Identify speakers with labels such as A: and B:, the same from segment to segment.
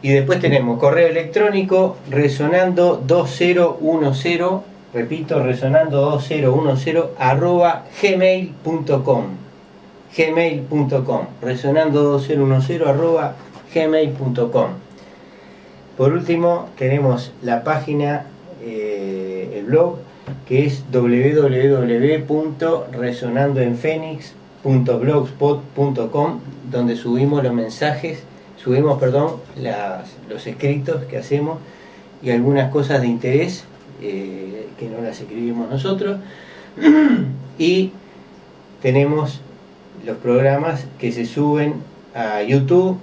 A: Y después tenemos correo electrónico resonando2010, repito, resonando2010 @gmail.com. Gmail.com, resonando2010 @gmail.com. Por último, tenemos la página, el blog, que es www.resonandoenfenix.blogspot.com, donde subimos los escritos que hacemos y algunas cosas de interés que no las escribimos nosotros. Y tenemos los programas que se suben a YouTube,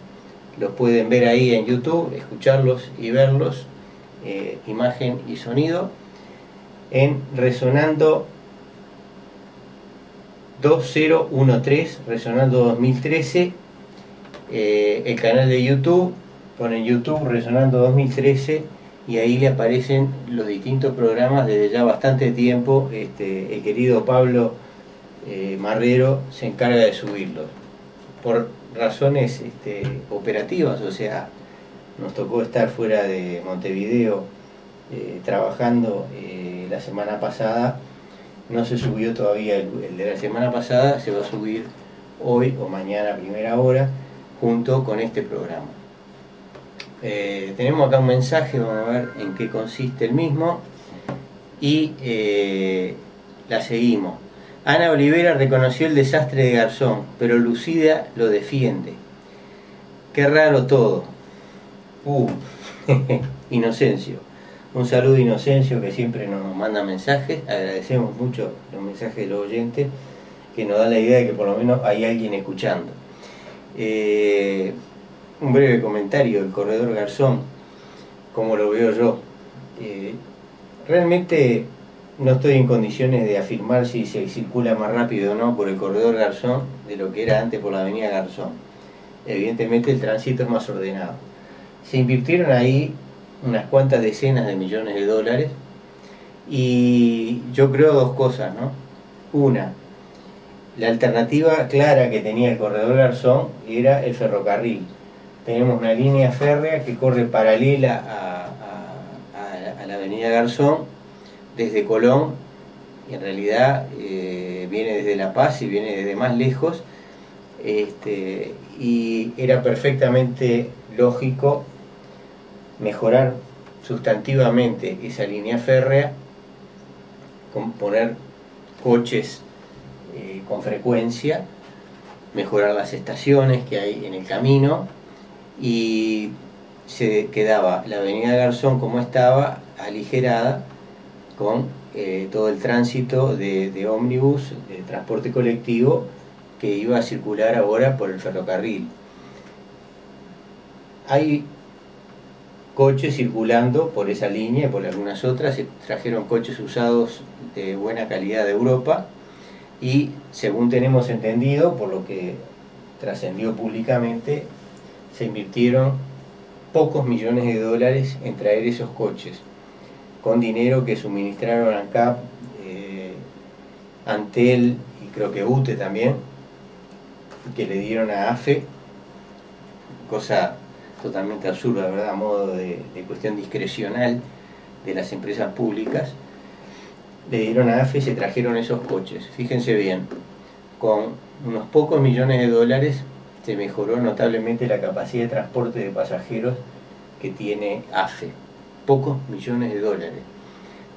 A: los pueden ver ahí en YouTube, escucharlos y verlos, imagen y sonido, en Resonando 2013, Resonando 2013, el canal de YouTube, ponen YouTube Resonando 2013 y ahí le aparecen los distintos programas desde ya bastante tiempo. El querido Pablo Marrero se encarga de subirlos por razones operativas, o sea, nos tocó estar fuera de Montevideo trabajando la semana pasada. No se subió todavía el de la semana pasada, se va a subir hoy o mañana a primera hora junto con este programa. Tenemos acá un mensaje, vamos a ver en qué consiste el mismo y la seguimos. Ana Olivera reconoció el desastre de Garzón, pero Lucida lo defiende. Qué raro todo. Inocencio. Un saludo a Inocencio, que siempre nos manda mensajes. Agradecemos mucho los mensajes de los oyentes, que nos dan la idea de que por lo menos hay alguien escuchando. Un breve comentario del corredor Garzón, como lo veo yo. Realmente no estoy en condiciones de afirmar si se circula más rápido o no por el corredor Garzón de lo que era antes por la avenida Garzón. Evidentemente el tránsito es más ordenado. Se invirtieron ahí unas cuantas decenas de millones de dólares y yo creo dos cosas, ¿no? Una, la alternativa clara que tenía el corredor Garzón era el ferrocarril. Tenemos una línea férrea que corre paralela a la avenida Garzón desde Colón, y en realidad viene desde La Paz y viene desde más lejos, y era perfectamente lógico mejorar sustantivamente esa línea férrea, con poner coches con frecuencia, mejorar las estaciones que hay en el camino, y se quedaba la avenida Garzón como estaba, aligerada con todo el tránsito de ómnibus, de transporte colectivo que iba a circular ahora por el ferrocarril. Hay coches circulando por esa línea y por algunas otras. Se trajeron coches usados de buena calidad de Europa y, según tenemos entendido, por lo que trascendió públicamente, se invirtieron pocos millones de dólares en traer esos coches, con dinero que suministraron ANCAP, Antel y creo que UTE también, que le dieron a AFE, cosa totalmente absurda, ¿verdad? A modo de cuestión discrecional de las empresas públicas. Le dieron a AFE y se trajeron esos coches. Fíjense bien, con unos pocos millones de dólares se mejoró notablemente la capacidad de transporte de pasajeros que tiene AFE. Pocos millones de dólares.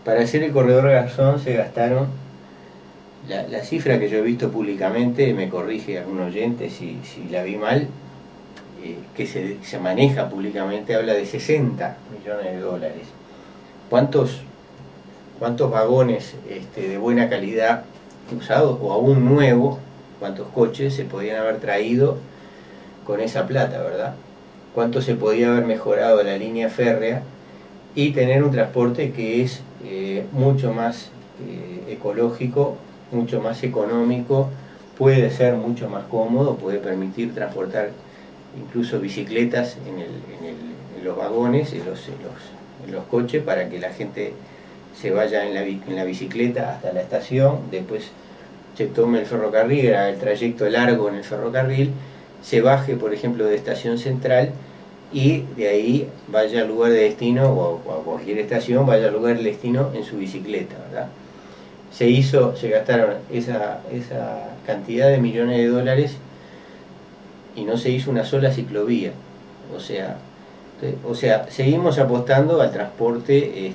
A: Para hacer el corredor Garzón se gastaron, la cifra que yo he visto públicamente, me corrige algún oyente si la vi mal, que se maneja públicamente, habla de 60 millones de dólares. ¿Cuántos vagones de buena calidad usados o aún nuevos, cuántos coches se podían haber traído con esa plata, verdad? ¿Cuánto se podía haber mejorado la línea férrea y tener un transporte que es mucho más ecológico, mucho más económico, puede ser mucho más cómodo, puede permitir transportar incluso bicicletas en los vagones, en los coches, para que la gente se vaya en la bicicleta hasta la estación, después se tome el ferrocarril, haga el trayecto largo en el ferrocarril, se baje, por ejemplo, de Estación Central y de ahí vaya al lugar de destino o a cualquier estación, vaya al lugar de destino en su bicicleta, ¿verdad? Se gastaron esa cantidad de millones de dólares y no se hizo una sola ciclovía. O sea, seguimos apostando al transporte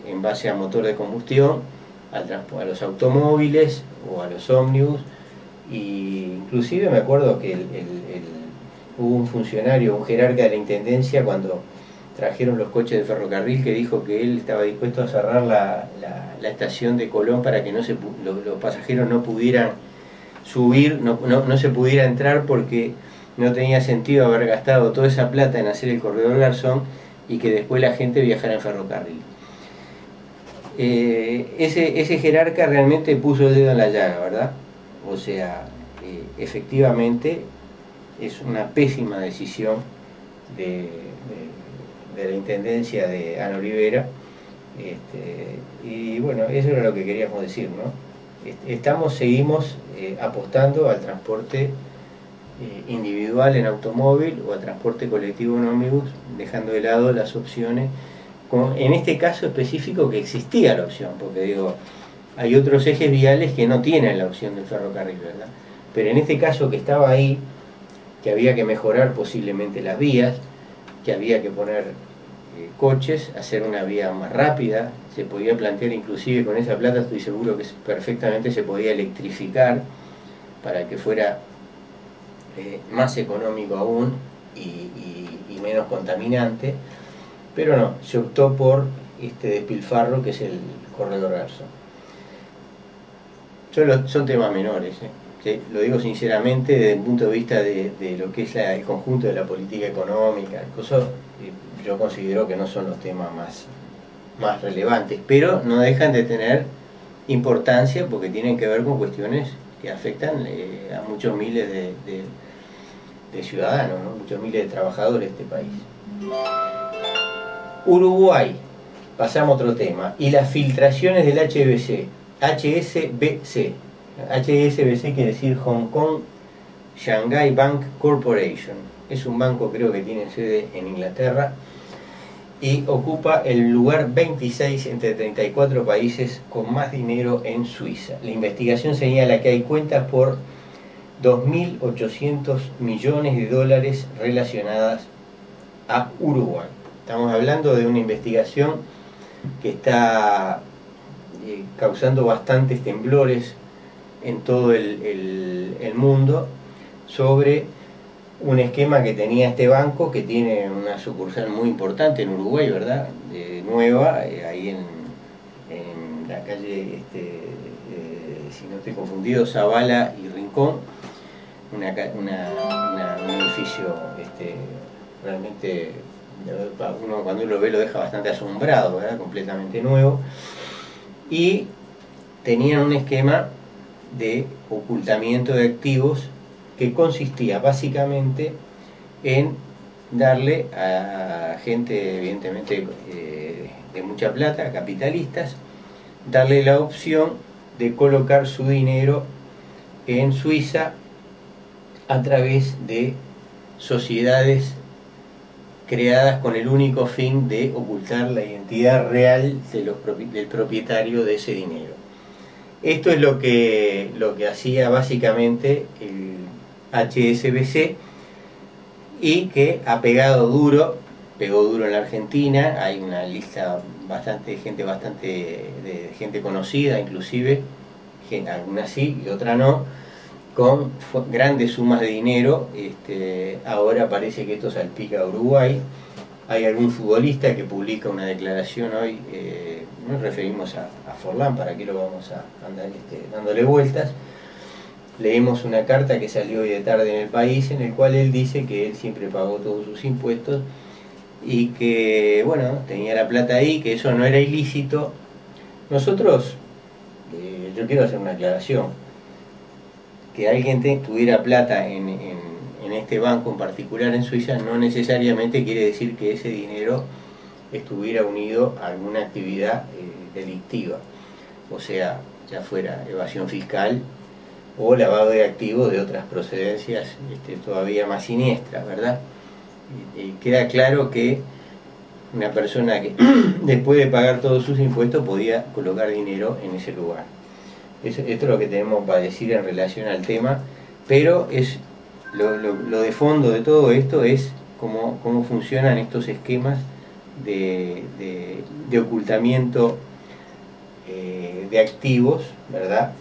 A: en base a motor de combustión, a los automóviles o a los ómnibus. Y inclusive me acuerdo que hubo un funcionario, un jerarca de la intendencia, cuando trajeron los coches de ferrocarril, que dijo que él estaba dispuesto a cerrar la estación de Colón para que los pasajeros no pudieran subir, no se pudiera entrar, porque no tenía sentido haber gastado toda esa plata en hacer el corredor Garzón y que después la gente viajara en ferrocarril. Ese jerarca realmente puso el dedo en la llaga, ¿verdad? O sea, efectivamente es una pésima decisión de la intendencia de Ana Olivera, y bueno, eso era lo que queríamos decir, ¿no? Seguimos apostando al transporte individual en automóvil o al transporte colectivo en ómnibus, dejando de lado las opciones, como en este caso específico que existía la opción, porque digo, hay otros ejes viales que no tienen la opción del ferrocarril, ¿verdad? Pero en este caso que estaba ahí, que había que mejorar posiblemente las vías, que había que poner coches, hacer una vía más rápida, se podía plantear inclusive con esa plata, estoy seguro que perfectamente se podía electrificar para que fuera más económico aún y menos contaminante, pero no, se optó por este despilfarro que es el corredor Garzón. Son temas menores, ¿sí? Lo digo sinceramente desde el punto de vista de lo que es el conjunto de la política económica, yo considero que no son los temas más relevantes, pero no dejan de tener importancia porque tienen que ver con cuestiones que afectan a muchos miles de ciudadanos, ¿no? Muchos miles de trabajadores de este país. Uruguay, pasamos a otro tema, y las filtraciones del HSBC. HSBC quiere decir Hong Kong Shanghai Bank Corporation. Es un banco, creo que tiene sede en Inglaterra y ocupa el lugar 26 entre 34 países con más dinero en Suiza. La investigación señala que hay cuentas por 2.800 millones de dólares relacionadas a Uruguay. Estamos hablando de una investigación que está causando bastantes temblores en todo el mundo sobre un esquema que tenía este banco, que tiene una sucursal muy importante en Uruguay, ¿verdad? Nueva, ahí en la calle, si no estoy confundido, Zavala y Rincón, un edificio realmente, cuando uno lo ve lo deja bastante asombrado, ¿verdad? Completamente nuevo, y tenían un esquema de ocultamiento de activos que consistía básicamente en darle a gente evidentemente de mucha plata, capitalistas, darle la opción de colocar su dinero en Suiza a través de sociedades creadas con el único fin de ocultar la identidad real del propietario de ese dinero. Esto es lo que hacía básicamente el HSBC, y que ha pegó duro en la Argentina. Hay una lista de gente conocida, inclusive, algunas sí y otras no, con grandes sumas de dinero. Ahora parece que esto salpica a Uruguay. Hay algún futbolista que publica una declaración hoy, nos referimos a Forlán, ¿para qué lo vamos a andar dándole vueltas? Leemos una carta que salió hoy de tarde en El País, en el cual él dice que él siempre pagó todos sus impuestos y que, bueno, tenía la plata ahí, que eso no era ilícito. Nosotros, yo quiero hacer una aclaración, que alguien tuviera plata en este banco en particular en Suiza no necesariamente quiere decir que ese dinero estuviera unido a alguna actividad delictiva, o sea, ya fuera evasión fiscal o lavado de activos de otras procedencias todavía más siniestras, ¿verdad? queda claro que una persona que después de pagar todos sus impuestos podía colocar dinero en ese lugar. Esto es lo que tenemos para decir en relación al tema, pero es lo de fondo de todo esto es cómo funcionan estos esquemas de ocultamiento de activos, ¿verdad?,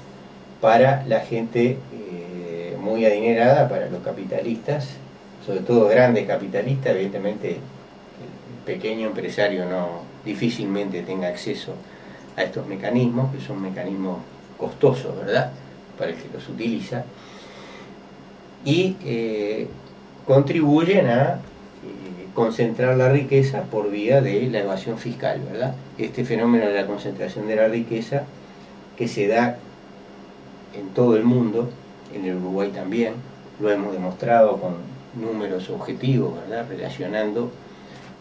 A: para la gente muy adinerada, para los capitalistas, sobre todo grandes capitalistas. Evidentemente el pequeño empresario difícilmente tenga acceso a estos mecanismos, que son mecanismos costosos, ¿verdad?, para el que los utiliza, y contribuyen a concentrar la riqueza por vía de la evasión fiscal, ¿verdad? Este fenómeno de la concentración de la riqueza, que se da en todo el mundo, en el Uruguay también, lo hemos demostrado con números objetivos, ¿verdad?, relacionando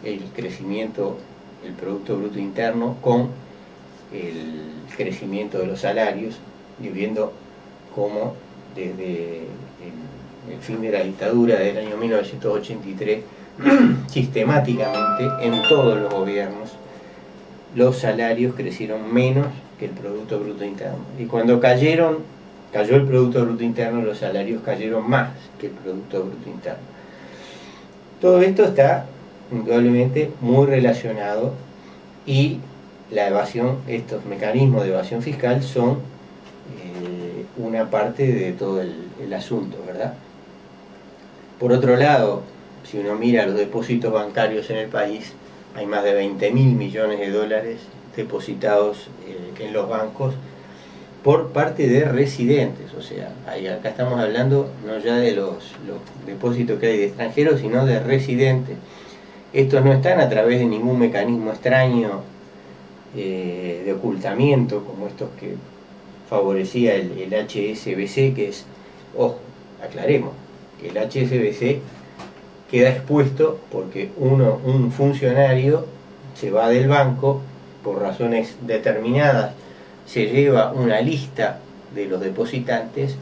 A: el crecimiento del Producto Bruto Interno con el crecimiento de los salarios, y viendo cómo desde el fin de la dictadura del año 1983, sistemáticamente en todos los gobiernos los salarios crecieron menos que el Producto Bruto Interno, y cuando cayó el Producto Bruto Interno, los salarios cayeron más que el Producto Bruto Interno. Todo esto está indudablemente muy relacionado, y la evasión, estos mecanismos de evasión fiscal son una parte de todo el asunto, ¿verdad? Por otro lado, si uno mira los depósitos bancarios en el país, hay más de 20.000 millones de dólares depositados en los bancos por parte de residentes. O sea, acá estamos hablando no ya de los depósitos que hay de extranjeros, sino de residentes. Estos no están a través de ningún mecanismo extraño de ocultamiento, como estos que favorecía el HSBC, que es, ojo, aclaremos, que el HSBC queda expuesto porque un funcionario se va del banco por razones determinadas, se lleva una lista de los depositantes,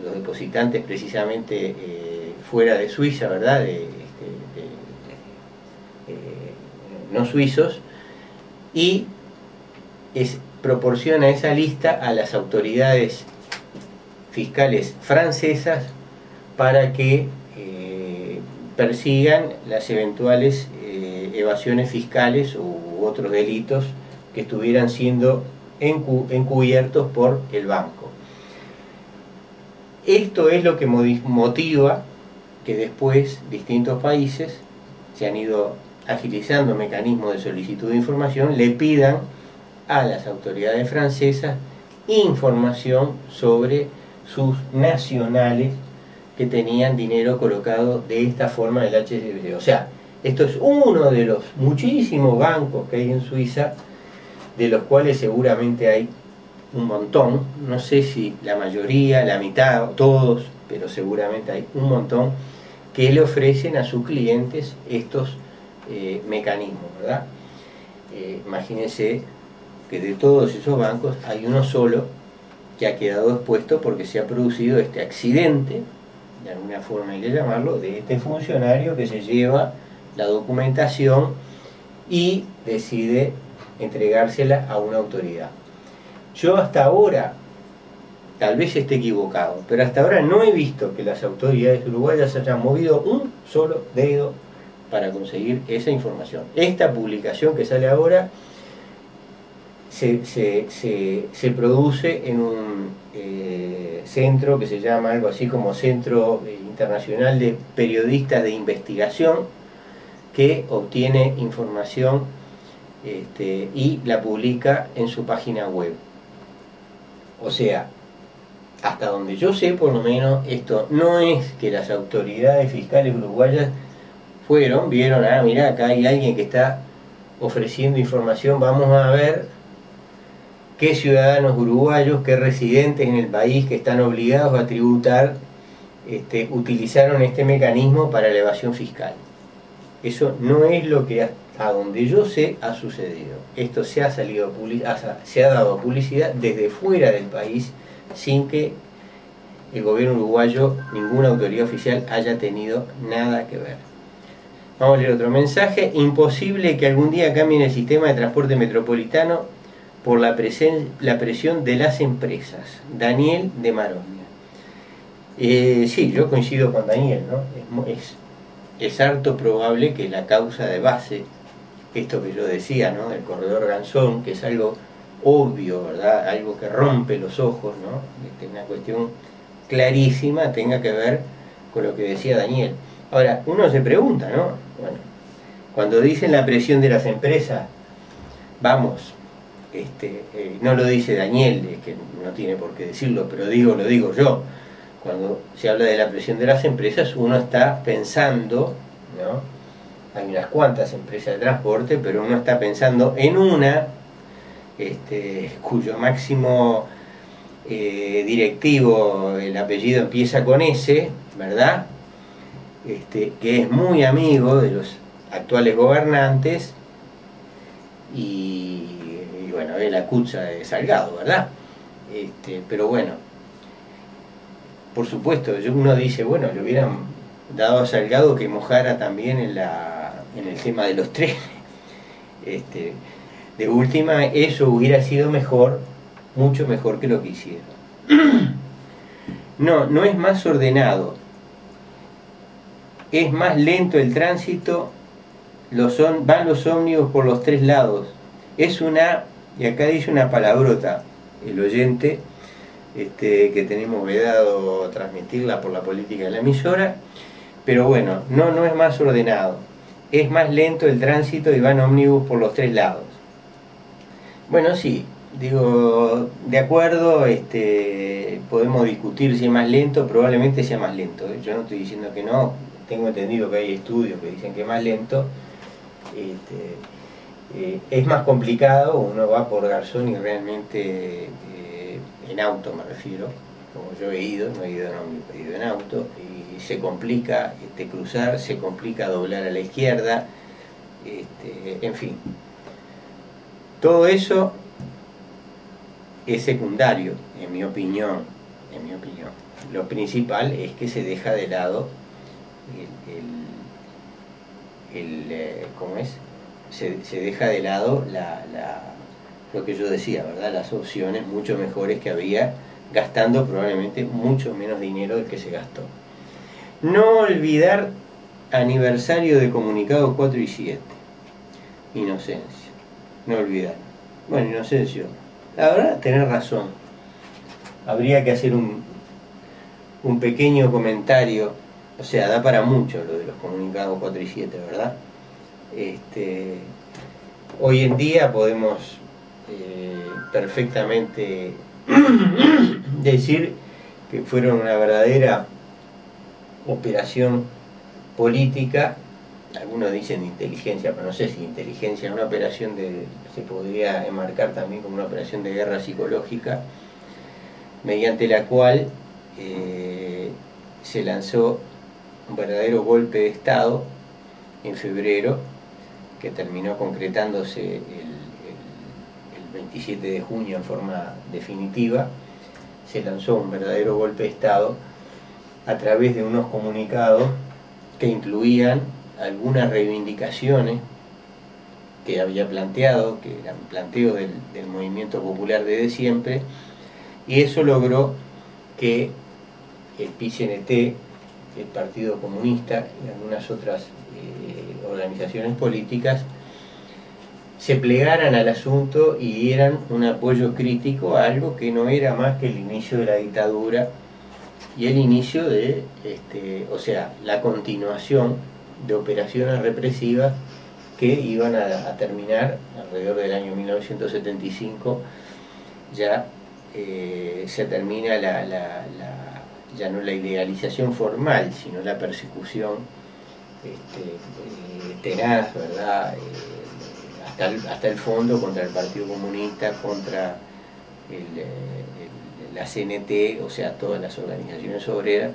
A: los depositantes precisamente fuera de Suiza, ¿verdad?, no suizos, y proporciona esa lista a las autoridades fiscales francesas para que persigan las eventuales evasiones fiscales u otros delitos que estuvieran siendo encubiertos por el banco. Esto es lo que motiva que después distintos países se han ido agilizando mecanismos de solicitud de información, le pidan a las autoridades francesas información sobre sus nacionales que tenían dinero colocado de esta forma en el HSBC. O sea, esto es uno de los muchísimos bancos que hay en Suiza, de los cuales seguramente hay un montón, no sé si la mayoría, la mitad, todos, pero seguramente hay un montón que le ofrecen a sus clientes estos mecanismos, ¿verdad? Imagínense que de todos esos bancos hay uno solo que ha quedado expuesto porque se ha producido este accidente, de alguna forma hay que llamarlo, de este funcionario que se lleva la documentación y decide entregársela a una autoridad. Yo hasta ahora, tal vez esté equivocado, pero hasta ahora no he visto que las autoridades uruguayas hayan movido un solo dedo para conseguir esa información. Esta publicación que sale ahora se produce en un centro que se llama algo así como Centro Internacional de Periodistas de Investigación, que obtiene información y la publica en su página web. O sea, hasta donde yo sé, por lo menos, esto no es que las autoridades fiscales uruguayas vieron, mirá, acá hay alguien que está ofreciendo información, vamos a ver qué ciudadanos uruguayos, qué residentes en el país que están obligados a tributar, utilizaron este mecanismo para la evasión fiscal. Eso no es lo que hasta donde yo sé ha sucedido. Esto se ha dado publicidad desde fuera del país sin que el gobierno uruguayo, ninguna autoridad oficial haya tenido nada que ver. Vamos a leer otro mensaje. Imposible que algún día cambien el sistema de transporte metropolitano por la presión de las empresas. Daniel de Maronia. Sí, yo coincido con Daniel, ¿no? Es harto probable que la causa de base, esto que yo decía, ¿no? Del corredor Garzón, que es algo obvio, ¿verdad? Algo que rompe los ojos, ¿no? Una cuestión clarísima, tenga que ver con lo que decía Daniel. Ahora, uno se pregunta, ¿no? Bueno, cuando dicen la presión de las empresas, vamos, no lo dice Daniel, es que no tiene por qué decirlo, pero lo digo yo. Cuando se habla de la presión de las empresas, uno está pensando, ¿no? Hay unas cuantas empresas de transporte, pero uno está pensando en una cuyo máximo directivo, el apellido empieza con S, ¿verdad? Que es muy amigo de los actuales gobernantes y bueno, es la cucha de Salgado, ¿verdad? Pero bueno, por supuesto, uno dice, bueno, le hubieran dado a Salgado que mojara también en el tema de los trenes. De última, eso hubiera sido mejor, mucho mejor que lo que hicieron. No es más ordenado, es más lento el tránsito, van los ómnibus por los tres lados. Es y acá dice una palabrota, el oyente, que tenemos vedado transmitirla por la política de la emisora, pero bueno, no es más ordenado, es más lento el tránsito y van ómnibus por los tres lados. Bueno, sí, digo, de acuerdo, podemos discutir si es más lento, probablemente sea más lento, yo no estoy diciendo que no, tengo entendido que hay estudios que dicen que es más lento. Es más complicado, uno va por Garzón y realmente en auto me refiero, como yo he ido, no he ido en ómnibus, he ido en auto, y se complica cruzar, se complica doblar a la izquierda, en fin. Todo eso es secundario, en mi opinión. Lo principal es que se deja de lado ¿cómo es? Se deja de lado lo que yo decía, ¿verdad? Las opciones mucho mejores que había, gastando probablemente mucho menos dinero del que se gastó. No olvidar aniversario de Comunicado 4 y 7. Inocencia. No olvidar. Bueno, Inocencio, la verdad, tenés razón. Habría que hacer un pequeño comentario. O sea, da para mucho lo de los Comunicados 4 y 7, ¿verdad? Hoy en día podemos perfectamente decir que fueron una verdadera operación política, algunos dicen inteligencia, pero no sé si inteligencia, una operación se podría enmarcar también como una operación de guerra psicológica, mediante la cual se lanzó un verdadero golpe de Estado en febrero, que terminó concretándose el 27 de junio en forma definitiva. Se lanzó un verdadero golpe de Estado a través de unos comunicados que incluían algunas reivindicaciones que había planteado, que eran planteos del movimiento popular desde siempre, y eso logró que el PCNT, el Partido Comunista y algunas otras organizaciones políticas se plegaran al asunto y dieran un apoyo crítico a algo que no era más que el inicio de la dictadura y el inicio de, o sea, la continuación de operaciones represivas que iban a terminar alrededor del año 1975. Ya se termina ya no la idealización formal, sino la persecución tenaz, ¿verdad? Hasta el fondo contra el Partido Comunista, contra la CNT, o sea, todas las organizaciones obreras.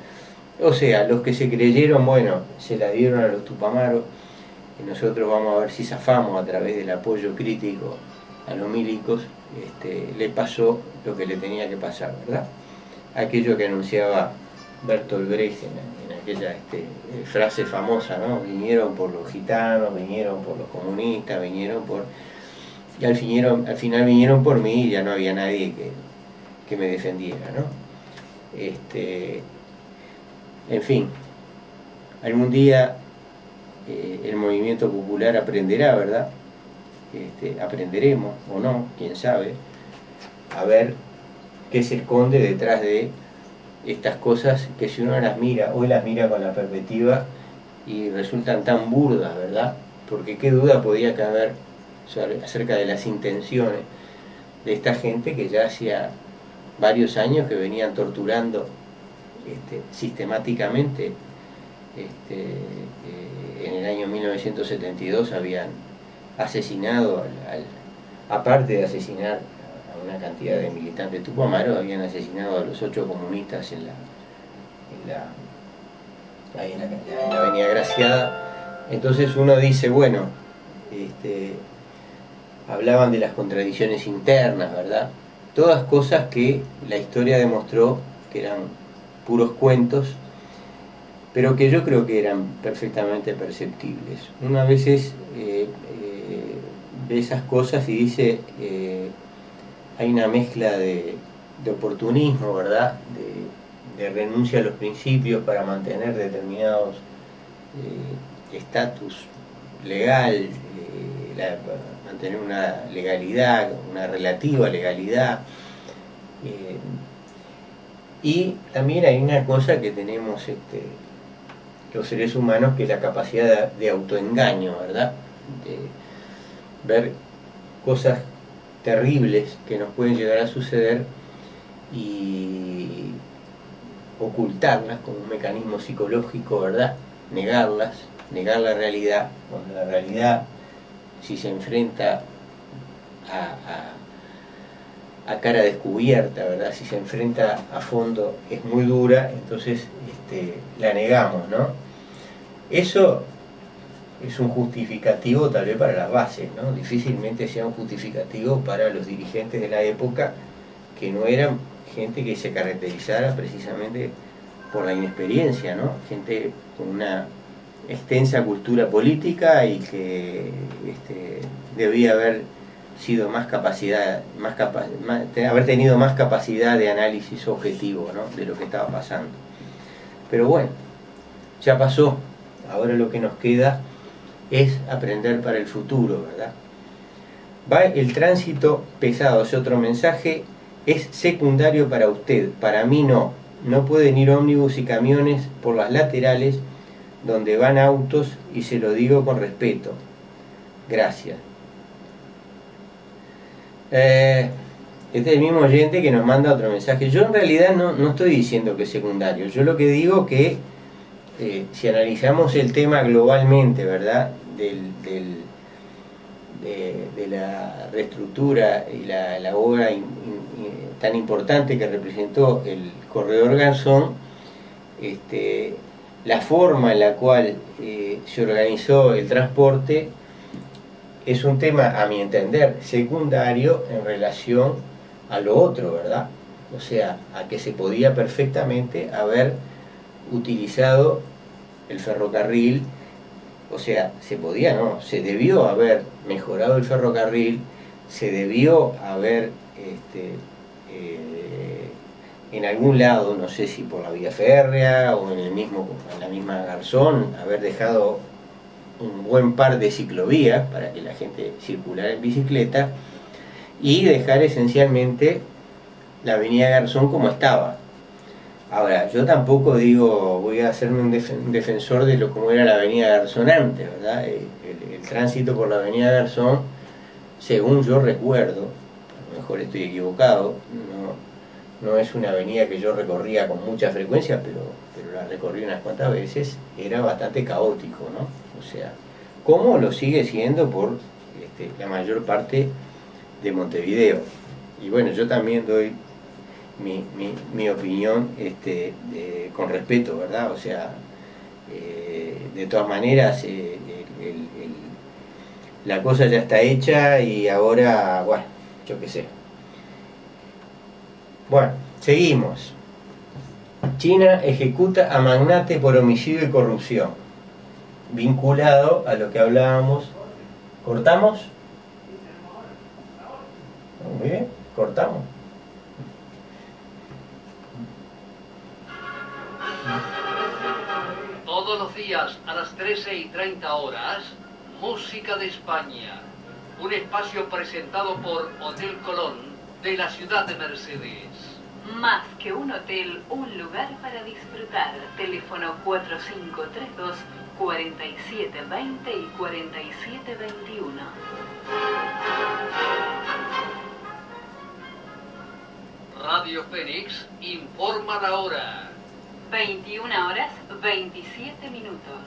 A: O sea, los que se creyeron, bueno, se la dieron a los tupamaros, y nosotros vamos a ver si zafamos a través del apoyo crítico a los milicos. Le pasó lo que le tenía que pasar, ¿verdad? aquello que anunciaba Bertolt Brecht en aquella frase famosa, ¿no? Vinieron por los gitanos, vinieron por los comunistas, vinieron por... Y al final vinieron por mí y ya no había nadie que me defendiera, ¿no? En fin, algún día el movimiento popular aprenderá, ¿verdad? Aprenderemos o no, quién sabe, a ver qué se esconde detrás de estas cosas que si uno las mira, hoy las mira con la perspectiva y resultan tan burdas, ¿verdad? Porque qué duda podía caber acerca de las intenciones de esta gente que ya hacía varios años que venían torturando sistemáticamente. En el año 1972 habían asesinado, aparte de asesinar a una cantidad de militantes de Tupac Amaru, habían asesinado a los 8 comunistas en la Avenida Graciada. Entonces uno dice, bueno, hablaban de las contradicciones internas, ¿verdad? Todas cosas que la historia demostró que eran puros cuentos, pero que yo creo que eran perfectamente perceptibles. Uno a veces ve esas cosas y dice, hay una mezcla de oportunismo, ¿verdad? De renuncia a los principios para mantener determinados estatus legal, mantener una legalidad, una relativa legalidad. Y también hay una cosa que tenemos los seres humanos, que es la capacidad de autoengaño, ¿verdad? De ver cosas terribles que nos pueden llegar a suceder y ocultarlas como un mecanismo psicológico, ¿verdad? Negarlas, negar la realidad, cuando la realidad, si se enfrenta a cara descubierta, ¿verdad? Si se enfrenta a fondo es muy dura, entonces la negamos, ¿no? Eso es un justificativo tal vez para las bases, ¿no? Difícilmente sea un justificativo para los dirigentes de la época, que no eran gente que se caracterizara precisamente por la inexperiencia, ¿no? Gente con una extensa cultura política y que debía haber sido haber tenido más capacidad de análisis objetivo, ¿no? De lo que estaba pasando. Pero bueno, ya pasó. Ahora lo que nos queda es aprender para el futuro, ¿verdad? Va el tránsito pesado, ese otro mensaje, es secundario para usted, para mí no. No pueden ir ómnibus y camiones por las laterales donde van autos, y se lo digo con respeto. Gracias. Este es el mismo oyente que nos manda otro mensaje. Yo en realidad no estoy diciendo que es secundario. Yo lo que digo que si analizamos el tema globalmente, ¿verdad? De la reestructura y la obra tan importante que representó el corredor Garzón, la forma en la cual se organizó el transporte es un tema, a mi entender, secundario en relación a lo otro, ¿verdad? O sea, a que se podía perfectamente haber utilizado el ferrocarril, o sea, se debió haber mejorado el ferrocarril, se debió haber en algún lado, no sé si por la vía férrea o en la misma Garzón, haber dejado un buen par de ciclovías para que la gente circulara en bicicleta, y dejar esencialmente la avenida Garzón como estaba. Ahora, yo tampoco digo, voy a hacerme un defensor de como era la avenida Garzón antes, ¿verdad? El tránsito por la avenida Garzón, según yo recuerdo, a lo mejor estoy equivocado, no es una avenida que yo recorría con mucha frecuencia, pero la recorrí unas cuantas veces, era bastante caótico, ¿no? O sea, como lo sigue siendo por la mayor parte de Montevideo. Y bueno, yo también doy mi opinión con respeto, ¿verdad? O sea, de todas maneras, la cosa ya está hecha y ahora, bueno, yo qué sé. Bueno, seguimos. China ejecuta a magnate por homicidio y corrupción. Vinculado a lo que hablábamos. ¿Cortamos? Muy bien, cortamos.
B: Todos los días a las 13:30 horas, Música de España. Un espacio presentado por Hotel Colón de la ciudad de Mercedes.
C: Más que un hotel, un lugar para disfrutar. Teléfono 4532 4720 y 4721.
B: Radio Fénix informa la hora.
C: 21 horas 27 minutos.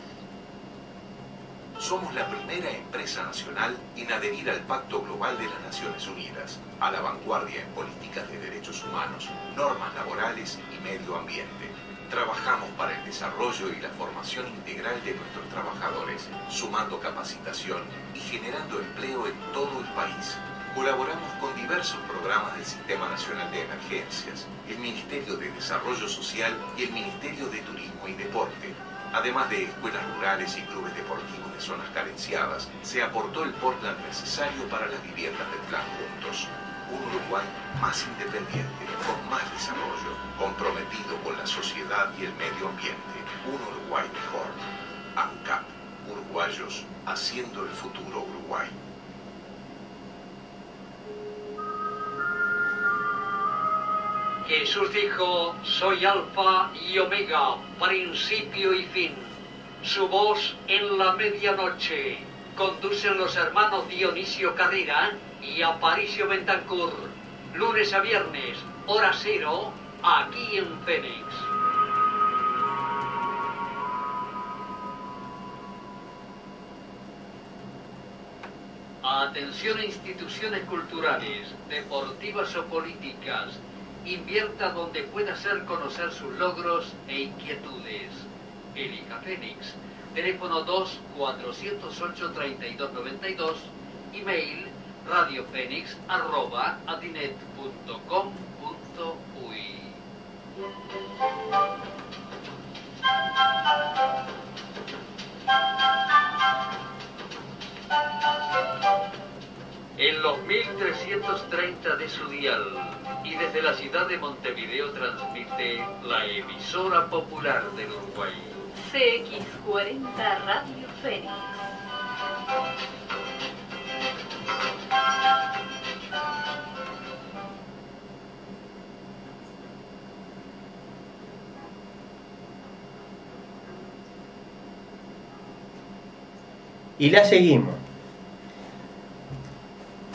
D: Somos la primera empresa nacional en adherir al Pacto Global de las Naciones Unidas, a la vanguardia en políticas de derechos humanos, normas laborales y medio ambiente. Trabajamos para el desarrollo y la formación integral de nuestros trabajadores, sumando capacitación y generando empleo en todo el país. Colaboramos con diversos programas del Sistema Nacional de Emergencias, el Ministerio de Desarrollo Social y el Ministerio de Turismo y Deporte. Además de escuelas rurales y clubes deportivos de zonas carenciadas, se aportó el Portland necesario para las viviendas del Plan Juntos. Un Uruguay más independiente, con más desarrollo, comprometido con la sociedad y el medio ambiente. Un Uruguay mejor. ANCAP, uruguayos haciendo el futuro Uruguay.
B: Jesús dijo, soy Alfa y Omega, principio y fin. Su voz en la medianoche. Conducen los hermanos Dionisio Carrera y Aparicio Bentancur. Lunes a viernes, hora cero, aquí en Fénix. Atención a instituciones culturales, deportivas o políticas. Invierta donde pueda hacer conocer sus logros e inquietudes. Elija Fénix. Teléfono 2-408-3292. Email radiofenix@adinet.com.uy. En los 1330 de su dial y desde la ciudad de Montevideo transmite la emisora popular del Uruguay.
C: CX40 Radio Fénix.
A: Y la seguimos.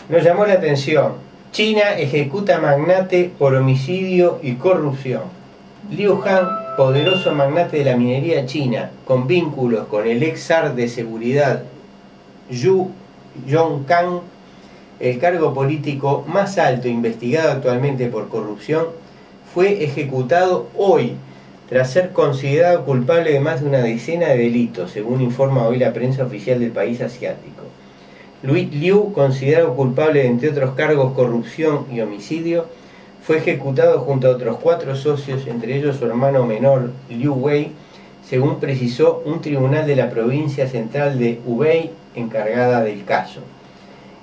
A: Nos llamó la atención. China ejecuta magnate por homicidio y corrupción. Liu Han, poderoso magnate de la minería china, con vínculos con el ex zar de seguridad Yu Yongkang, el cargo político más alto investigado actualmente por corrupción, fue ejecutado hoy, tras ser considerado culpable de más de una decena de delitos, según informa hoy la prensa oficial del país asiático. Liu, considerado culpable de, entre otros cargos, corrupción y homicidio, fue ejecutado junto a otros 4 socios, entre ellos su hermano menor, Liu Wei, según precisó un tribunal de la provincia central de Hubei encargada del caso.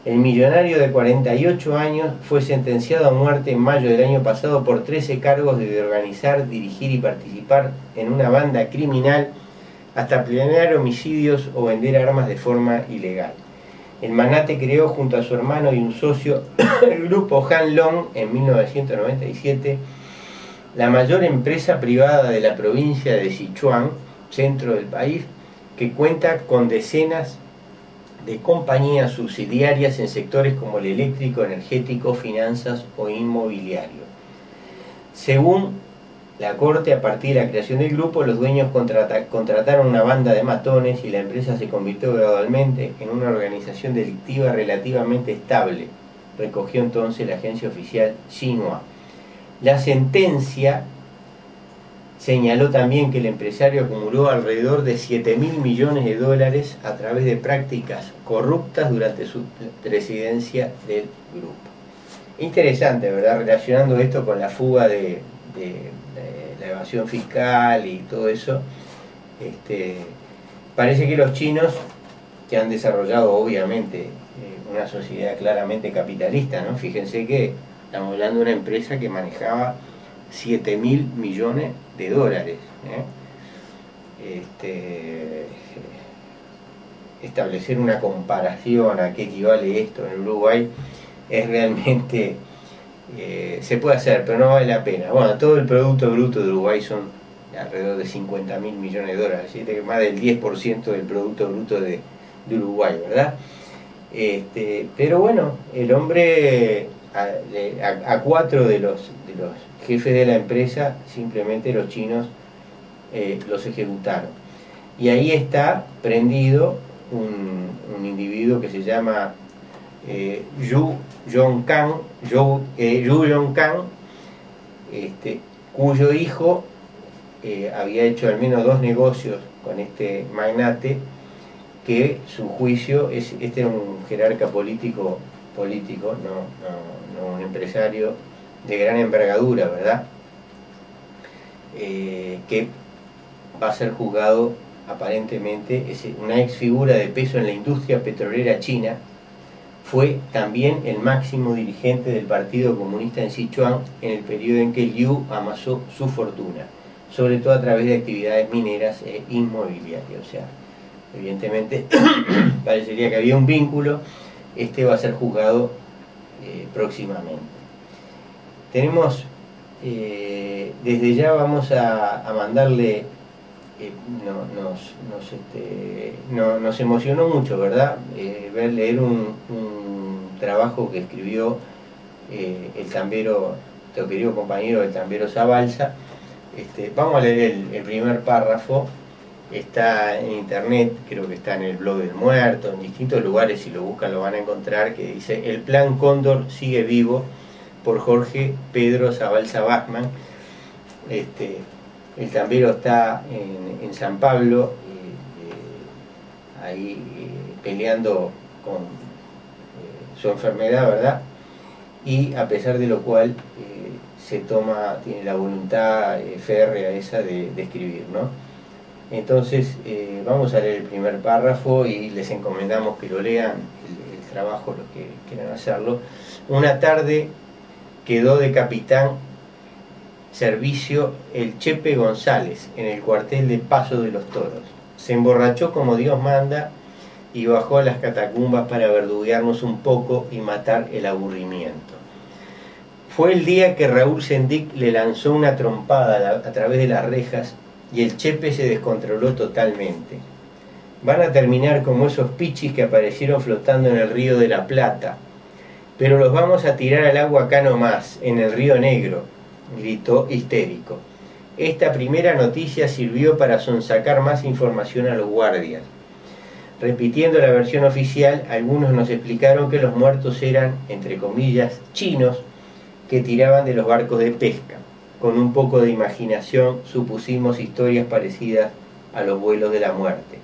A: El millonario de 48 años fue sentenciado a muerte en mayo del año pasado por 13 cargos de organizar, dirigir y participar en una banda criminal hasta planear homicidios o vender armas de forma ilegal. El magnate creó junto a su hermano y un socio el grupo Han Long en 1997, la mayor empresa privada de la provincia de Sichuan, centro del país, que cuenta con decenas de compañías subsidiarias en sectores como el eléctrico, energético, finanzas o inmobiliario. Según la Corte, a partir de la creación del grupo, los dueños contrataron una banda de matones y la empresa se convirtió gradualmente en una organización delictiva relativamente estable, recogió entonces la agencia oficial Xinhua. La sentencia señaló también que el empresario acumuló alrededor de 7.000 millones de dólares a través de prácticas corruptas durante su presidencia del grupo. Interesante, ¿verdad? Relacionando esto con la fuga de la evasión fiscal y todo eso, parece que los chinos, que han desarrollado obviamente una sociedad claramente capitalista, ¿no? Fíjense que estamos hablando de una empresa que manejaba 7.000 millones de dólares. Establecer una comparación a qué equivale esto en Uruguay es realmente, se puede hacer, pero no vale la pena. Bueno, todo el Producto Bruto de Uruguay son alrededor de 50.000 millones de dólares, ¿sí? Más del 10% del Producto Bruto de Uruguay, ¿verdad? Pero bueno, el hombre a 4 de los jefes de la empresa, simplemente los chinos los ejecutaron. Y ahí está prendido un individuo que se llama Yu Yongkang, cuyo hijo había hecho al menos 2 negocios con este magnate, que su juicio es, este era un jerarca político, no un empresario de gran envergadura, ¿verdad? Que va a ser juzgado aparentemente, es una ex figura de peso en la industria petrolera china, fue también el máximo dirigente del Partido Comunista en Sichuan en el periodo en que Liu amasó su fortuna, sobre todo a través de actividades mineras e inmobiliarias. O sea, evidentemente parecería que había un vínculo. Este va a ser juzgado próximamente. Tenemos, desde ya vamos a mandarle, nos emocionó mucho, ¿verdad? Leer un trabajo que escribió el tambero, nuestro querido compañero el tambero Zabalza. Vamos a leer el primer párrafo. Está en internet, creo que está en el blog del muerto, en distintos lugares, si lo buscan lo van a encontrar, que dice: El Plan Cóndor sigue vivo, por Jorge Pedro Zabalza Bachman. El tambero está en San Pablo, ahí peleando con su enfermedad, ¿verdad? Y a pesar de lo cual tiene la voluntad férrea esa de escribir, ¿no? Entonces vamos a leer el primer párrafo y les encomendamos que lo lean, el trabajo, los que quieran hacerlo. Una tarde quedó de capitán servicio el Chepe González en el cuartel de Paso de los Toros. Se emborrachó como Dios manda y bajó a las catacumbas para verduguearnos un poco y matar el aburrimiento. Fue el día que Raúl Sendic le lanzó una trompada a través de las rejas y el Chepe se descontroló totalmente. Van a terminar como esos pichis que aparecieron flotando en el río de la Plata, pero los vamos a tirar al agua acá nomás, en el río Negro, gritó histérico. Esta primera noticia sirvió para sonsacar más información a los guardias. Repitiendo la versión oficial, algunos nos explicaron que los muertos eran, entre comillas, chinos que tiraban de los barcos de pesca. Con un poco de imaginación supusimos historias parecidas a los vuelos de la muerte.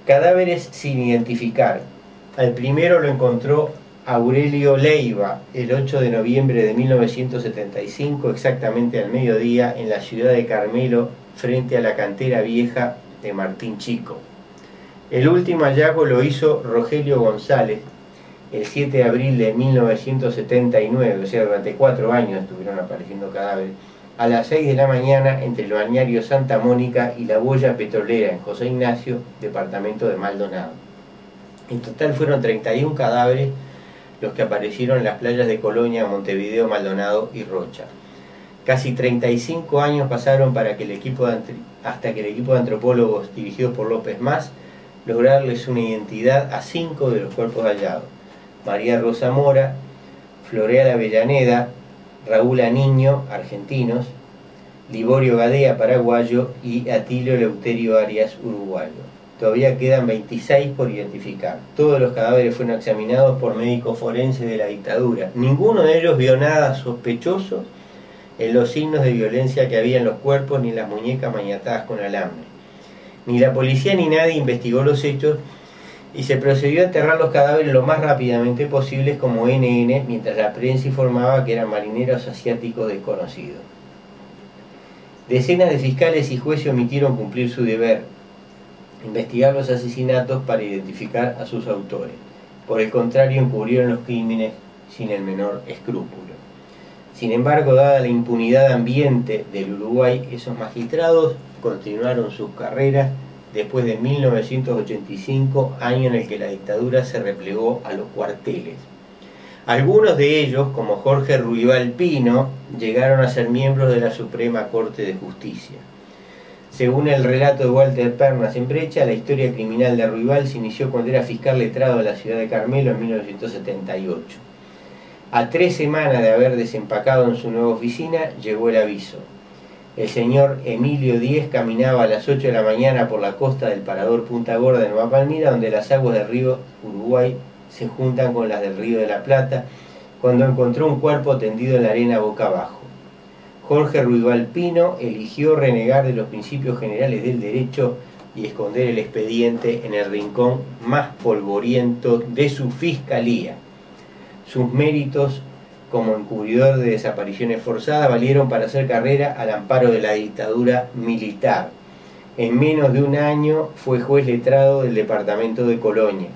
A: Cadáveres sin identificar. Al primero lo encontró Aurelio Leiva el 8 de noviembre de 1975, exactamente al mediodía, en la ciudad de Carmelo, frente a la cantera vieja de Martín Chico. El último hallazgo lo hizo Rogelio González el 7 de abril de 1979, o sea, durante 4 años estuvieron apareciendo cadáveres, a las 6 de la mañana entre el balneario Santa Mónica y la boya petrolera en José Ignacio, departamento de Maldonado. En total fueron 31 cadáveres los que aparecieron en las playas de Colonia, Montevideo, Maldonado y Rocha. Casi 35 años pasaron hasta que el equipo de antropólogos dirigido por López Mas lograrles una identidad a 5 de los cuerpos hallados: María Rosa Mora, Floreal Avellaneda, Raúl Aniño, argentinos, Liborio Gadea, paraguayo, y Atilio Eleuterio Arias, uruguayo. Todavía quedan 26 por identificar. Todos los cadáveres fueron examinados por médicos forenses de la dictadura. Ninguno de ellos vio nada sospechoso en los signos de violencia que había en los cuerpos, ni en las muñecas maniatadas con alambre. Ni la policía ni nadie investigó los hechos y se procedió a enterrar los cadáveres lo más rápidamente posible como NN, mientras la prensa informaba que eran marineros asiáticos desconocidos. Decenas de fiscales y jueces omitieron cumplir su deber, investigar los asesinatos para identificar a sus autores. Por el contrario, encubrieron los crímenes sin el menor escrúpulo. Sin embargo, dada la impunidad ambiente del Uruguay, esos magistrados continuaron sus carreras después de 1985, año en el que la dictadura se replegó a los cuarteles. Algunos de ellos, como Jorge Ruibal Pino, llegaron a ser miembros de la Suprema Corte de Justicia. Según el relato de Walter Pernas en Brecha, la historia criminal de Ruibal se inició cuando era fiscal letrado en la ciudad de Carmelo en 1978. A 3 semanas de haber desempacado en su nueva oficina, llegó el aviso. El señor Emilio Díez caminaba a las 8 de la mañana por la costa del parador Punta Gorda de Nueva Palmira, donde las aguas del río Uruguay se juntan con las del río de la Plata, cuando encontró un cuerpo tendido en la arena boca abajo. Jorge Ruibal Pino eligió renegar de los principios generales del derecho y esconder el expediente en el rincón más polvoriento de su fiscalía. Sus méritos como encubridor de desapariciones forzadas valieron para hacer carrera al amparo de la dictadura militar. En menos de un año fue juez letrado del departamento de Colonia.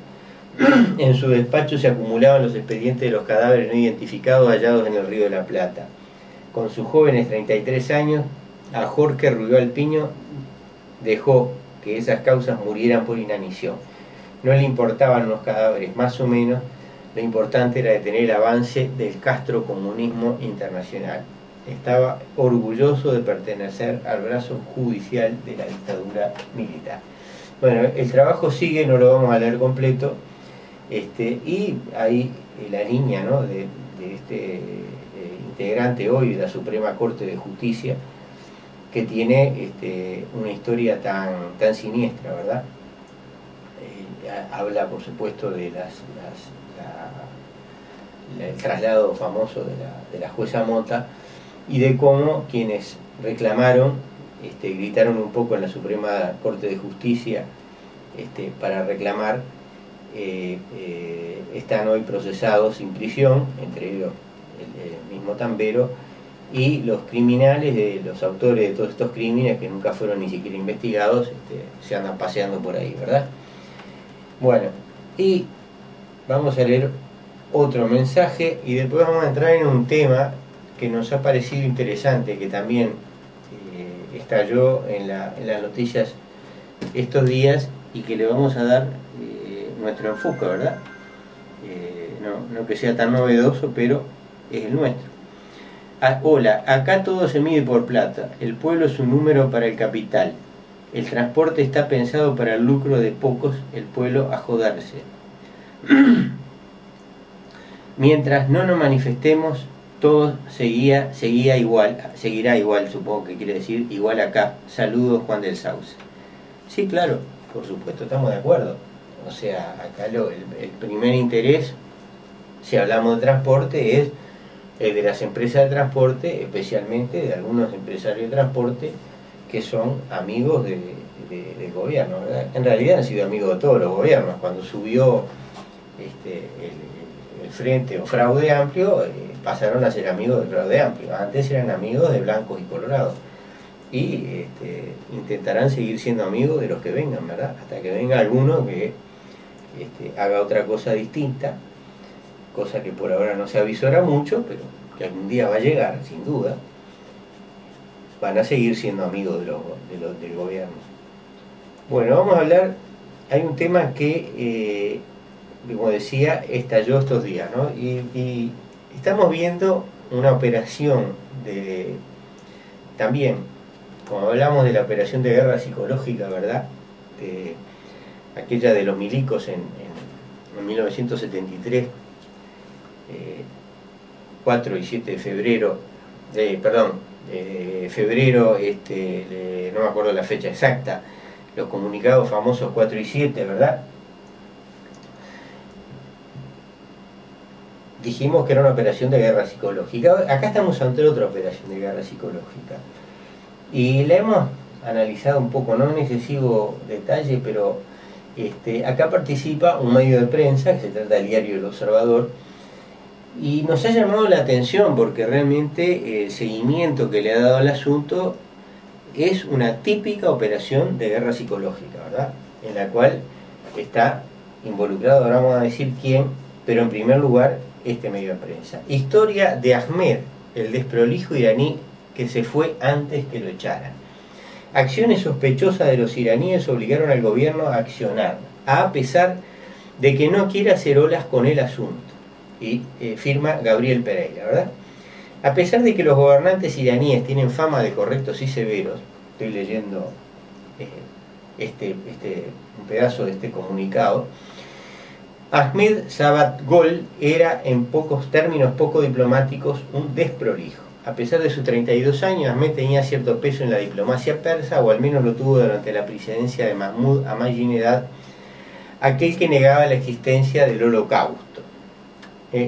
A: En su despacho se acumulaban los expedientes de los cadáveres no identificados hallados en el río de la Plata. Con sus jóvenes 33 años, a Jorge Ruibal Pino dejó que esas causas murieran por inanición. No le importaban los cadáveres, más o menos. Lo importante era detener el avance del castrocomunismo internacional. Estaba orgulloso de pertenecer al brazo judicial de la dictadura militar. Bueno, el trabajo sigue, no lo vamos a leer completo, y ahí la línea, ¿no?, de este integrante hoy de la Suprema Corte de Justicia, que tiene una historia tan siniestra, ¿verdad? Habla, por supuesto, de el traslado famoso de la jueza Mota y de cómo quienes reclamaron, gritaron un poco en la Suprema Corte de Justicia para reclamar, están hoy procesados sin prisión, entre ellos el mismo Tambero, y los criminales, los autores de todos estos crímenes que nunca fueron ni siquiera investigados, se andan paseando por ahí, ¿verdad? Bueno, y vamos a leer otro mensaje y después vamos a entrar en un tema que nos ha parecido interesante, que también estalló en las noticias estos días y que le vamos a dar nuestro enfoque, ¿verdad? No que sea tan novedoso, pero es el nuestro. Hola, acá todo se mide por plata, el pueblo es un número para el capital, el transporte está pensado para el lucro de pocos, el pueblo a joderse. Mientras no nos manifestemos, todo seguirá igual, supongo que quiere decir igual acá. Saludos, Juan del Sauce. Sí, claro, por supuesto, estamos de acuerdo. O sea, acá el primer interés, si hablamos de transporte, es el de las empresas de transporte, especialmente de algunos empresarios de transporte que son amigos del gobierno, ¿verdad? En realidad han sido amigos de todos los gobiernos. Cuando subió el Frente o Fraude Amplio, pasaron a ser amigos del Fraude Amplio. Antes eran amigos de blancos y colorados. Y intentarán seguir siendo amigos de los que vengan, ¿verdad? Hasta que venga alguno que haga otra cosa distinta, cosa que por ahora no se avisora mucho, pero que algún día va a llegar, sin duda. Van a seguir siendo amigos del gobierno. Bueno, vamos a hablar, hay un tema que, como decía, estalló estos días, ¿no? Y estamos viendo una operación también, como hablamos de la operación de guerra psicológica, ¿verdad? Aquella de los milicos en 1973, 4 y 7 de febrero, febrero, no me acuerdo la fecha exacta, los comunicados famosos 4 y 7, ¿verdad? Dijimos que era una operación de guerra psicológica. Acá estamos ante otra operación de guerra psicológica. Y la hemos analizado un poco, no en excesivo detalle, pero acá participa un medio de prensa, que se trata del diario El Observador, y nos ha llamado la atención porque realmente el seguimiento que le ha dado al asunto es una típica operación de guerra psicológica, ¿verdad? En la cual está involucrado, ahora vamos a decir quién, pero en primer lugar este medio de prensa. Historia de Ahmed, el desprolijo iraní que se fue antes que lo echaran. Acciones sospechosas de los iraníes obligaron al gobierno a accionar, a pesar de que no quiere hacer olas con el asunto. Y firma Gabriel Pereira, ¿verdad? A pesar de que los gobernantes iraníes tienen fama de correctos y severos, estoy leyendo un pedazo de este comunicado, Ahmed Sabatgol era, en pocos términos poco diplomáticos, un desprolijo. A pesar de sus 32 años, Ahmed tenía cierto peso en la diplomacia persa, o al menos lo tuvo durante la presidencia de Mahmoud Ahmadinejad, aquel que negaba la existencia del holocausto.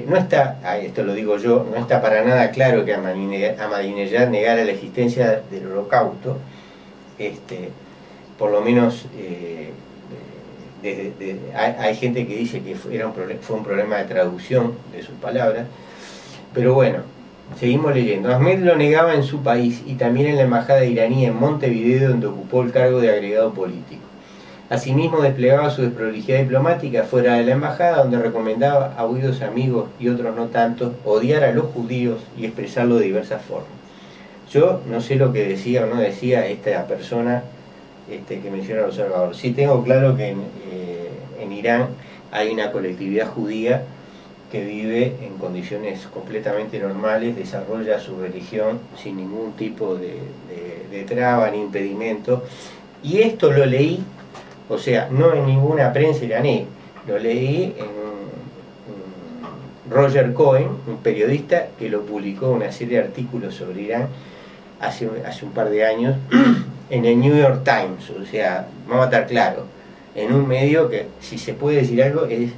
A: No está, esto lo digo yo, no está para nada claro que Ahmadinejad negara la existencia del holocausto, por lo menos hay gente que dice que fue un problema de traducción de sus palabras, pero bueno, seguimos leyendo. Ahmed lo negaba en su país y también en la embajada iraní en Montevideo, donde ocupó el cargo de agregado político. Asimismo desplegaba su desprolijidad diplomática fuera de la embajada, donde recomendaba a huidos amigos y otros no tanto odiar a los judíos y expresarlo de diversas formas. Yo no sé lo que decía o no decía esta persona que menciona el Observador. Sí tengo claro que en Irán hay una colectividad judía que vive en condiciones completamente normales, desarrolla su religión sin ningún tipo de traba ni impedimento, y esto lo leí, o sea, no en ninguna prensa iraní, lo leí en Roger Cohen, un periodista que lo publicó una serie de artículos sobre Irán hace un par de años en el New York Times. O sea, vamos a estar claro, en un medio que, si se puede decir algo, es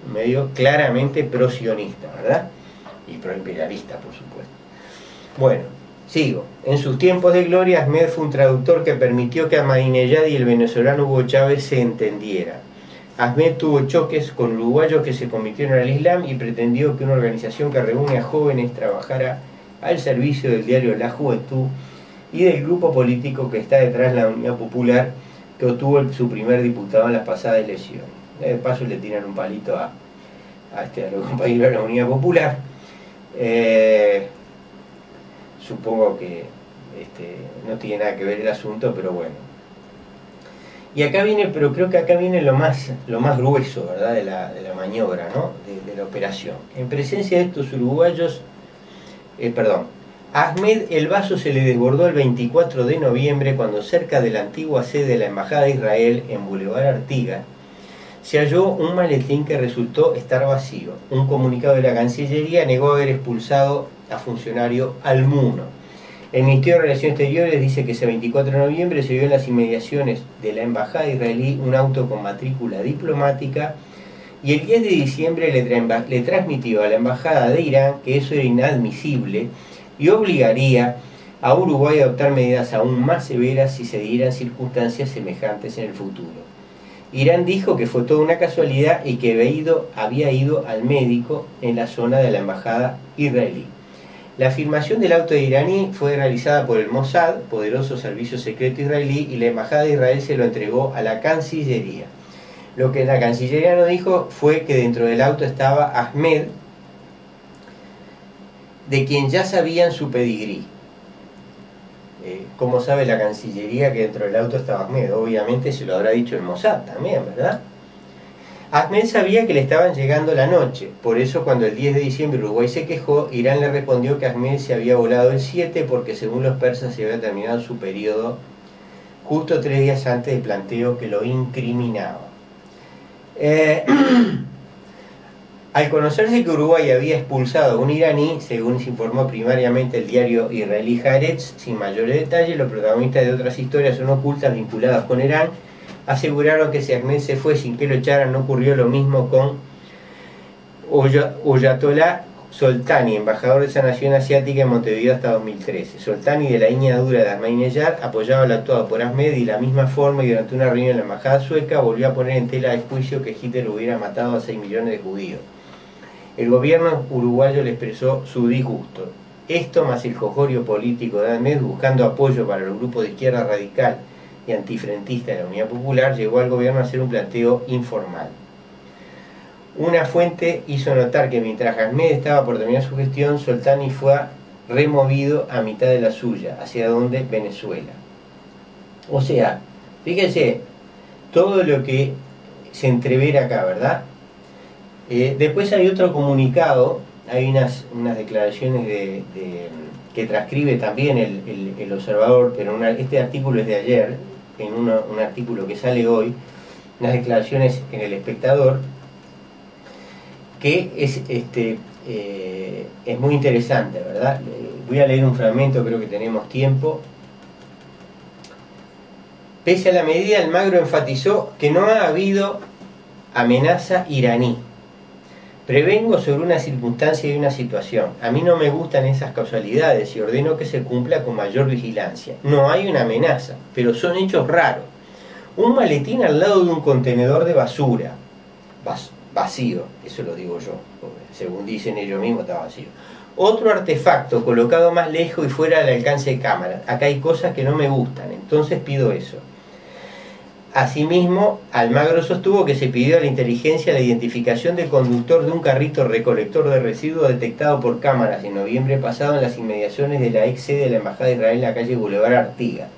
A: un medio claramente pro-sionista, ¿verdad? Y pro-imperialista, por supuesto. Bueno, sigo. En sus tiempos de gloria, Ahmed fue un traductor que permitió que Ahmadinejad y el venezolano Hugo Chávez se entendieran. Ahmed tuvo choques con uruguayos que se convirtieron al Islam y pretendió que una organización que reúne a jóvenes trabajara al servicio del diario La Juventud y del grupo político que está detrás de la Unidad Popular, que obtuvo su primer diputado en las pasadas elecciones. De paso le tiran un palito a los compañeros de la Unidad Popular. Supongo que no tiene nada que ver el asunto, pero bueno. Y acá viene, pero creo que acá viene lo más grueso, ¿verdad?, de la maniobra, ¿no?, de la operación. En presencia de estos uruguayos, Ahmed el vaso se le desbordó el 24 de noviembre cuando cerca de la antigua sede de la Embajada de Israel en Boulevard Artigas se halló un maletín que resultó estar vacío. Un comunicado de la Cancillería negó haber expulsado a funcionario alguno. El Ministerio de Relaciones Exteriores dice que ese 24 de noviembre se vio en las inmediaciones de la Embajada israelí un auto con matrícula diplomática y el 10 de diciembre le transmitió a la Embajada de Irán que eso era inadmisible y obligaría a Uruguay a adoptar medidas aún más severas si se dieran circunstancias semejantes en el futuro. Irán dijo que fue toda una casualidad y que había ido al médico en la zona de la embajada israelí. La afirmación del auto de iraní fue realizada por el Mossad, poderoso servicio secreto israelí, y la embajada de Israel se lo entregó a la Cancillería. Lo que la Cancillería no dijo fue que dentro del auto estaba Ahmed, de quien ya sabían su pedigrí. ¿Cómo sabe la Cancillería que dentro del auto estaba Ahmed? Obviamente se lo habrá dicho el Mossad también, ¿verdad? Ahmed sabía que le estaban llegando la noche, por eso cuando el 10 de diciembre Uruguay se quejó, Irán le respondió que Ahmed se había volado el 7 porque según los persas se había terminado su periodo justo 3 días antes del planteo que lo incriminaba. Al conocerse que Uruguay había expulsado a un iraní, según se informó primariamente el diario israelí Haaretz, sin mayores detalles, los protagonistas de otras historias son ocultas vinculadas con Irán, aseguraron que si Ahmed se fue sin que lo echaran, no ocurrió lo mismo con Oyatollah Soltani, embajador de esa nación asiática en Montevideo hasta 2013. Soltani, de la línea dura de Ahmadinejad, apoyaba el actuado por Ahmed y de la misma forma, y durante una reunión en la embajada sueca volvió a poner en tela de juicio que Hitler hubiera matado a 6 millones de judíos. El gobierno uruguayo le expresó su disgusto. Esto, más el jolgorio político de Ahmed buscando apoyo para los grupos de izquierda radical y antifrentista de la Unidad Popular, llevó al gobierno a hacer un planteo informal. Una fuente hizo notar que mientras Ahmed estaba por terminar su gestión, Soltani fue removido a mitad de la suya. ¿Hacia dónde? Venezuela. O sea, fíjense todo lo que se entrevera acá, ¿verdad? Después hay otro comunicado, hay unas declaraciones que transcribe también el Observador, pero este artículo es de ayer, en un artículo que sale hoy, unas declaraciones en El Espectador, que es muy interesante, ¿verdad? Voy a leer un fragmento, creo que tenemos tiempo. Pese a la medida, Almagro enfatizó que no ha habido amenaza iraní. Prevengo sobre una circunstancia y una situación. A mí no me gustan esas causalidades y ordeno que se cumpla con mayor vigilancia. No hay una amenaza, pero son hechos raros. Un maletín al lado de un contenedor de basura. Vacío, eso lo digo yo, según dicen ellos mismos está vacío. Otro artefacto colocado más lejos y fuera del alcance de cámara. Acá hay cosas que no me gustan, entonces pido eso. Asimismo, Almagro sostuvo que se pidió a la inteligencia la identificación del conductor de un carrito recolector de residuos detectado por cámaras en noviembre pasado en las inmediaciones de la ex sede de la Embajada de Israel en la calle Boulevard Artigas.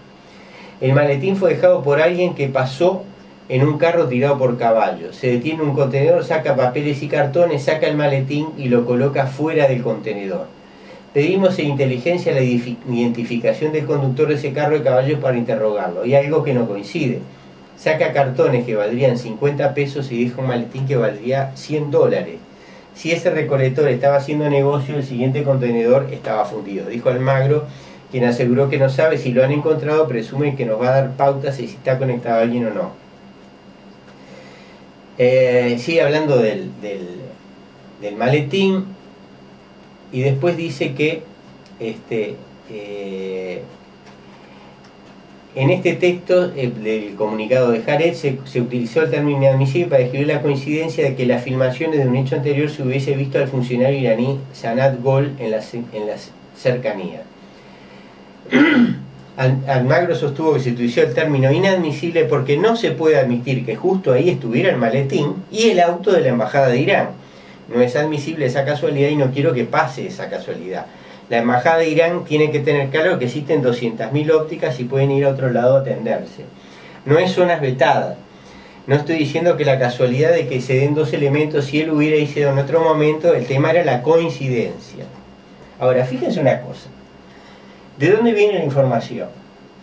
A: El maletín fue dejado por alguien que pasó en un carro tirado por caballos. Se detiene un contenedor, saca papeles y cartones, saca el maletín y lo coloca fuera del contenedor. Pedimos a inteligencia la identificación del conductor de ese carro de caballos para interrogarlo. Hay algo que no coincide. Saca cartones que valdrían 50 pesos y deja un maletín que valdría $100. Si ese recolector estaba haciendo negocio, el siguiente contenedor estaba fundido, dijo Almagro, quien aseguró que no sabe si lo han encontrado, presume que nos va a dar pautas de si está conectado a alguien o no. Sigue hablando del maletín y después dice que en este texto del comunicado de Jared se utilizó el término inadmisible para describir la coincidencia de que las filmaciones de un hecho anterior se hubiese visto al funcionario iraní Sanat Gol en las cercanías. Almagro sostuvo que se utilizó el término inadmisible porque no se puede admitir que justo ahí estuviera el maletín y el auto de la embajada de Irán. No es admisible esa casualidad y no quiero que pase esa casualidad. La embajada de Irán tiene que tener claro que existen 200.000 ópticas y pueden ir a otro lado a atenderse. No es zonas vetadas. No estoy diciendo que la casualidad de que se den dos elementos, si él hubiera ido en otro momento, el tema era la coincidencia. Ahora, fíjense una cosa. ¿De dónde viene la información?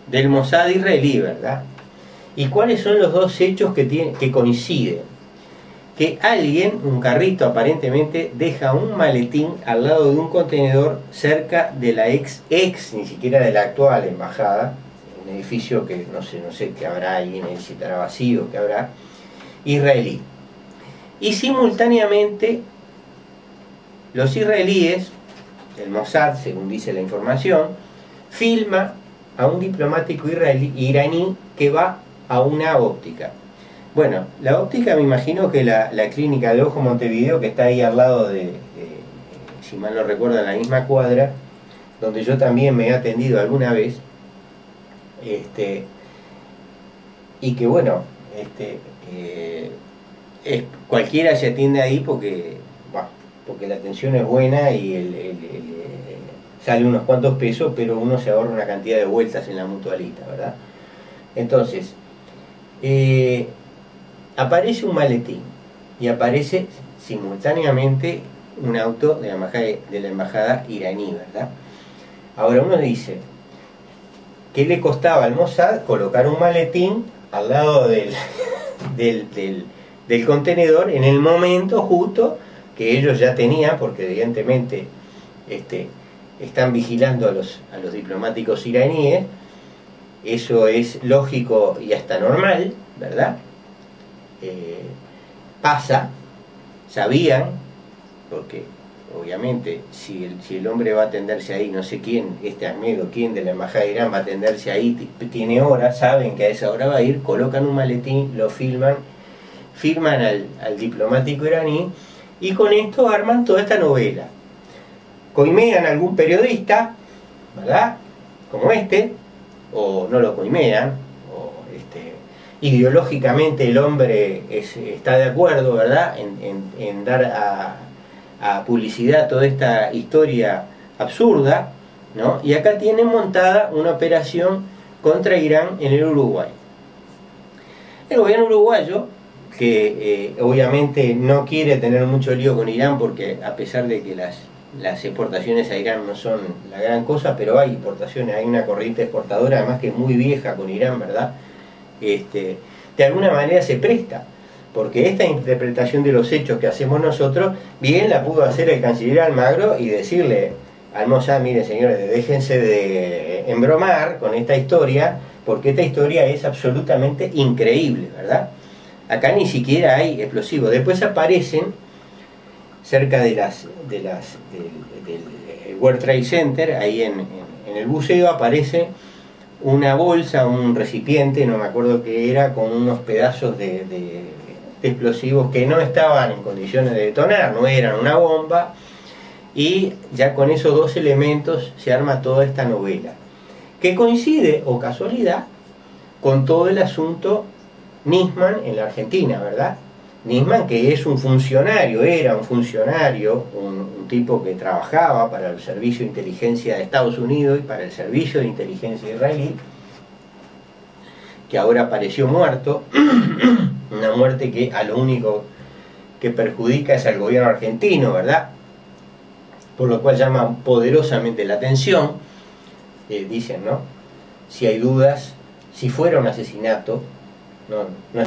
A: Del Mossad israelí, ¿verdad? ¿Y cuáles son los dos hechos que coinciden? Que alguien, un carrito aparentemente, deja un maletín al lado de un contenedor cerca de la ex, ni siquiera de la actual embajada, un edificio que no sé qué habrá ahí, si estará vacío, qué habrá, israelí. Y simultáneamente, los israelíes, el Mossad, según dice la información, filma a un diplomático iraní que va a una óptica. Bueno, la óptica me imagino que la clínica de Ojo Montevideo, que está ahí al lado si mal no recuerdo, en la misma cuadra, donde yo también me he atendido alguna vez, y que bueno, cualquiera se atiende ahí porque la atención es buena y sale unos cuantos pesos, pero uno se ahorra una cantidad de vueltas en la mutualita, ¿verdad? Entonces, aparece un maletín y aparece simultáneamente un auto de la embajada iraní, ¿verdad? Ahora uno dice, ¿qué le costaba al Mossad colocar un maletín al lado del contenedor en el momento justo que ellos ya tenían, porque evidentemente están vigilando a los diplomáticos iraníes? Eso es lógico y hasta normal, ¿verdad? Pasa, sabían, porque obviamente, si el hombre va a atenderse ahí, no sé quién, Ahmed o quién de la embajada de Irán va a atenderse ahí, tiene hora, saben que a esa hora va a ir, colocan un maletín, lo firman al diplomático iraní, y con esto arman toda esta novela. Coimean a algún periodista, ¿verdad? Como o no lo coimean, ideológicamente el hombre está de acuerdo, ¿verdad?, en dar a publicidad toda esta historia absurda, ¿no? Y acá tienen montada una operación contra Irán en el Uruguay. El gobierno uruguayo, que obviamente no quiere tener mucho lío con Irán, porque a pesar de que las exportaciones a Irán no son la gran cosa, pero hay exportaciones, hay una corriente exportadora además que es muy vieja con Irán, ¿verdad? De alguna manera se presta, porque esta interpretación de los hechos que hacemos nosotros, bien la pudo hacer el canciller Almagro y decirle al Mossad: mire señores, déjense de embromar con esta historia, porque esta historia es absolutamente increíble, ¿verdad? Acá ni siquiera hay explosivos. Después aparecen cerca del World Trade Center, ahí en el buceo, aparece una bolsa, un recipiente, no me acuerdo qué era, con unos pedazos de explosivos que no estaban en condiciones de detonar, no eran una bomba, y ya con esos dos elementos se arma toda esta novela, que coincide, o casualidad, con todo el asunto Nisman en la Argentina, ¿verdad? Nisman, que es un funcionario, era un funcionario, un tipo que trabajaba para el Servicio de Inteligencia de Estados Unidos y para el Servicio de Inteligencia israelí, que ahora apareció muerto, una muerte que a lo único que perjudica es al gobierno argentino, ¿verdad? Por lo cual llama poderosamente la atención, dicen, ¿no? Si hay dudas, si fuera un asesinato, no es